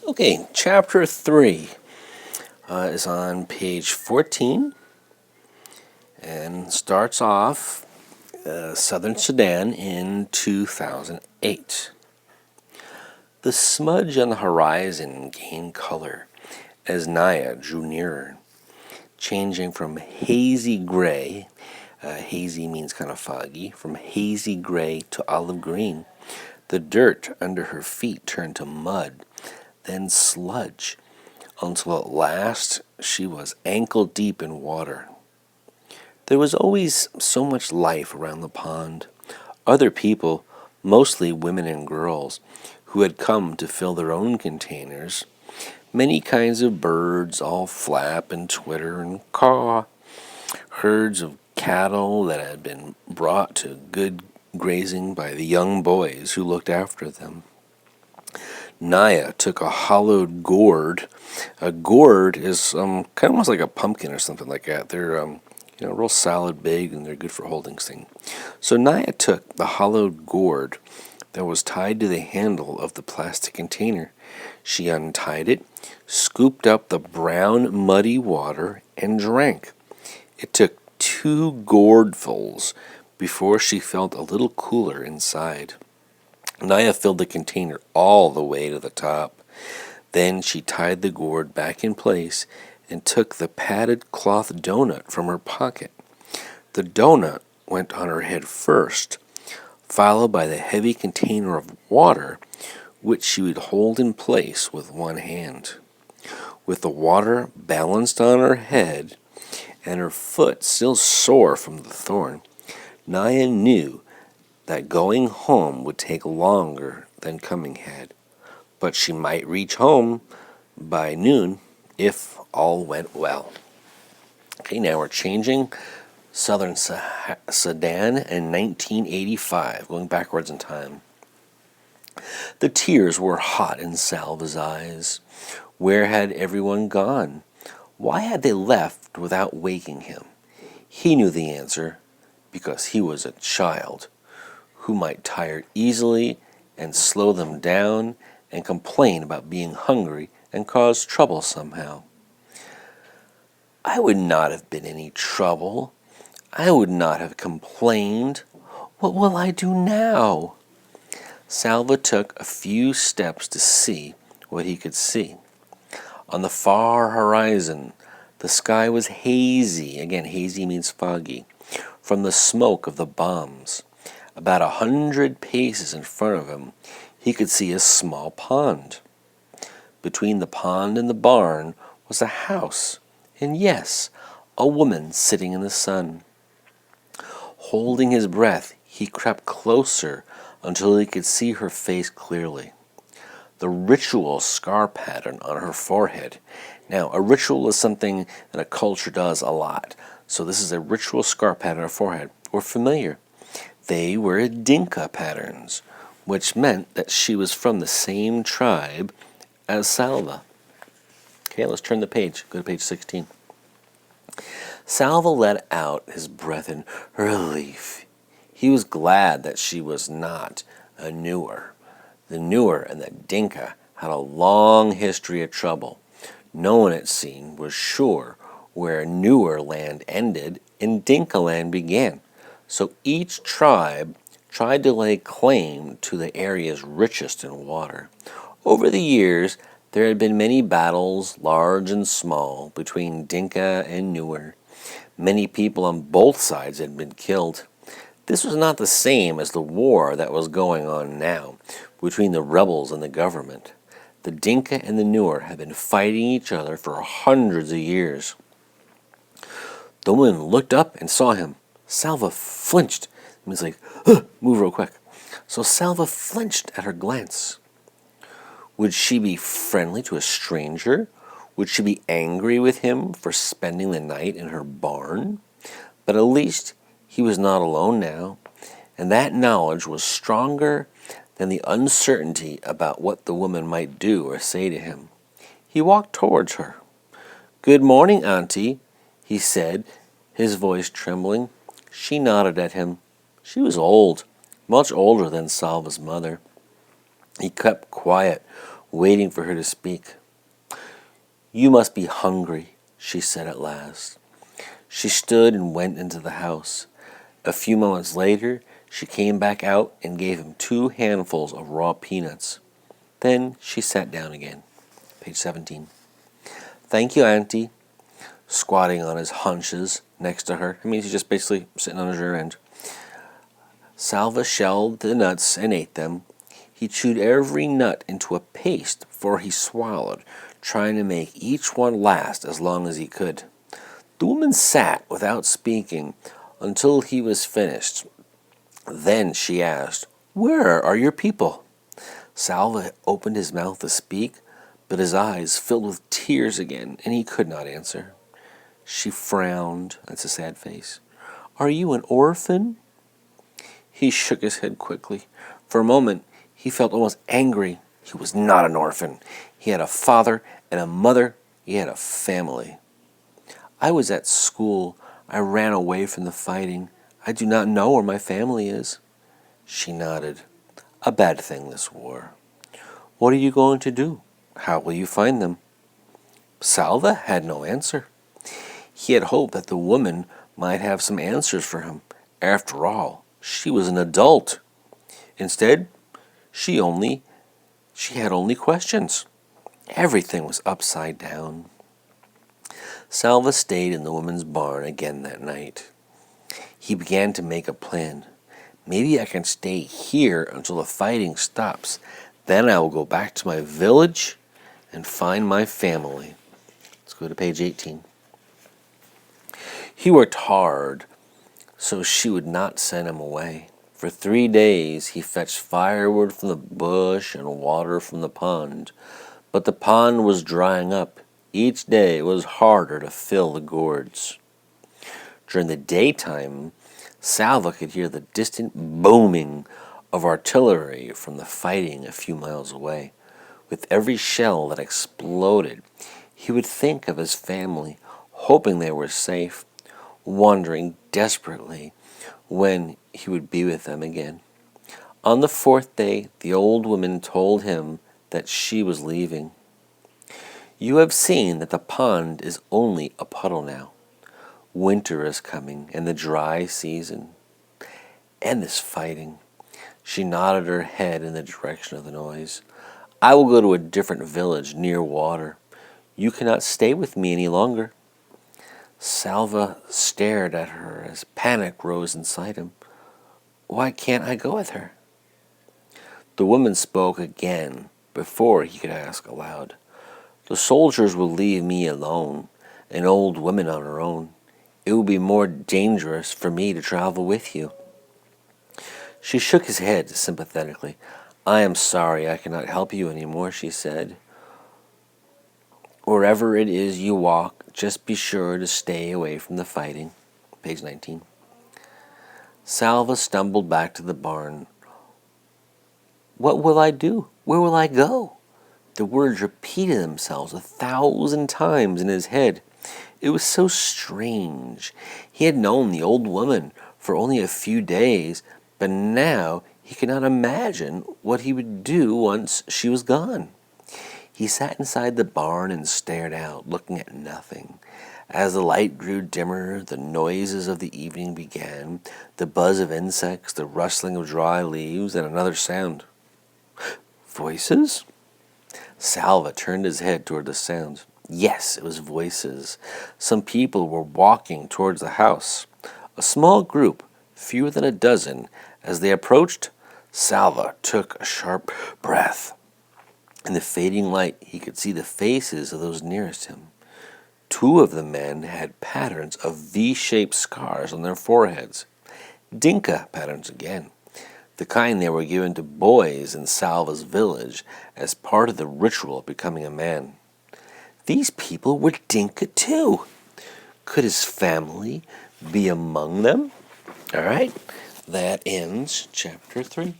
Okay, chapter 3 is on page 14 and starts off Southern Sudan in 2008. The smudge on the horizon gained color as Naya drew nearer, changing from hazy gray, hazy means kind of foggy, from hazy gray to olive green. The dirt under her feet turned to mud, then sludge, until at last she was ankle deep in water. There was always so much life around the pond. Other people, mostly women and girls, who had come to fill their own containers. Many kinds of birds all flap and twitter and caw. Herds of cattle that had been brought to good grazing by the young boys who looked after them. Naya took a hollowed gourd. A gourd is kind of almost like a pumpkin or something like that. They're real solid, big, and they're good for holding things. So Naya took the hollowed gourd that was tied to the handle of the plastic container. She untied it, scooped up the brown, muddy water, and drank. It took 2 gourdfuls before she felt a little cooler inside. Naya filled the container all the way to the top. Then she tied the gourd back in place and took the padded cloth donut from her pocket. The donut went on her head first, followed by the heavy container of water, which she would hold in place with one hand. With the water balanced on her head and her foot still sore from the thorn, Naya knew that going home would take longer than coming had, but she might reach home by noon if all went well. Okay, now we're changing. Southern Sudan in 1985, going backwards in time. The tears were hot in Salva's eyes. Where had everyone gone? Why had they left without waking him? He knew the answer, because he was a child who might tire easily and slow them down and complain about being hungry and cause trouble somehow. I would not have been any trouble. I would not have complained. What will I do now? Salva took a few steps to see what he could see. On the far horizon, the sky was hazy. Again, hazy means foggy, from the smoke of the bombs. About 100 paces in front of him, he could see a small pond. Between the pond and the barn was a house, and yes, a woman sitting in the sun. Holding his breath, he crept closer until he could see her face clearly. The ritual scar pattern on her forehead. Now, a ritual is something that a culture does a lot. So this is a ritual scar pattern on her forehead. We're familiar. They were Dinka patterns, which meant that she was from the same tribe as Salva. Okay, let's turn the page. Go to page 16. Salva let out his breath in relief. He was glad that she was not a Nuer. The Nuer and the Dinka had a long history of trouble. No one, it seemed, was sure where Nuer land ended and Dinka land began. So each tribe tried to lay claim to the area's richest in water. Over the years, there had been many battles, large and small, between Dinka and Nuer. Many people on both sides had been killed. This was not the same as the war that was going on now between the rebels and the government. The Dinka and the Nuer had been fighting each other for hundreds of years. The woman looked up and saw him. Salva flinched. He was like, move real quick. So Salva flinched at her glance. Would she be friendly to a stranger? Would she be angry with him for spending the night in her barn? But at least he was not alone now, and that knowledge was stronger than the uncertainty about what the woman might do or say to him. He walked towards her. "Good morning, Auntie," he said, his voice trembling. She nodded at him. She was old, much older than Salva's mother. He kept quiet, waiting for her to speak. "You must be hungry," she said at last. She stood and went into the house. A few moments later, she came back out and gave him 2 handfuls of raw peanuts. Then she sat down again. Page 17. "Thank you, Auntie," squatting on his haunches next to her. It means he's just basically sitting on his rear end. Salva shelled the nuts and ate them. He chewed every nut into a paste before he swallowed, trying to make each one last as long as he could. The woman sat without speaking until he was finished. Then she asked, "Where are your people?" Salva opened his mouth to speak, but his eyes filled with tears again, and he could not answer. She frowned. That's a sad face. "Are you an orphan?" He shook his head quickly. For a moment, he felt almost angry. He was not an orphan. He had a father and a mother. He had a family. "I was at school. I ran away from the fighting. I do not know where my family is." She nodded. "A bad thing, this war." "What are you going to do? How will you find them?" Salva had no answer. He had hoped that the woman might have some answers for him. After all, she was an adult. Instead, she had only questions. Everything was upside down. Salva stayed in the woman's barn again that night. He began to make a plan. Maybe I can stay here until the fighting stops. Then I will go back to my village and find my family. Let's go to page 18. He worked hard so she would not send him away. For 3 days he fetched firewood from the bush and water from the pond. But the pond was drying up. Each day it was harder to fill the gourds. During the daytime, Salva could hear the distant booming of artillery from the fighting a few miles away. With every shell that exploded, he would think of his family, hoping they were safe, wondering desperately when he would be with them again. On the 4th day, the old woman told him that she was leaving. "You have seen that the pond is only a puddle now. Winter is coming, and the dry season. And this fighting." She nodded her head in the direction of the noise. "I will go to a different village near water. You cannot stay with me any longer." Salva stared at her as panic rose inside him. "Why can't I go with her?" The woman spoke again before he could ask aloud. "The soldiers will leave me alone, an old woman on her own. It will be more dangerous for me to travel with you." She shook his head sympathetically. "I am sorry I cannot help you anymore," she said. "Wherever it is you walk, just be sure to stay away from the fighting." Page 19. Salva stumbled back to the barn. "What will I do? Where will I go?" The words repeated themselves 1,000 times in his head. It was so strange. He had known the old woman for only a few days, but now he could not imagine what he would do once she was gone. He sat inside the barn and stared out, looking at nothing. As the light grew dimmer, the noises of the evening began, the buzz of insects, the rustling of dry leaves, and another sound. Voices? Salva turned his head toward the sounds. Yes, it was voices. Some people were walking towards the house. A small group, fewer than a dozen. As they approached, Salva took a sharp breath. In the fading light, he could see the faces of those nearest him. 2 of the men had patterns of V-shaped scars on their foreheads. Dinka patterns again. The kind they were given to boys in Salva's village as part of the ritual of becoming a man. These people were Dinka too. Could his family be among them? All right, that ends chapter 3.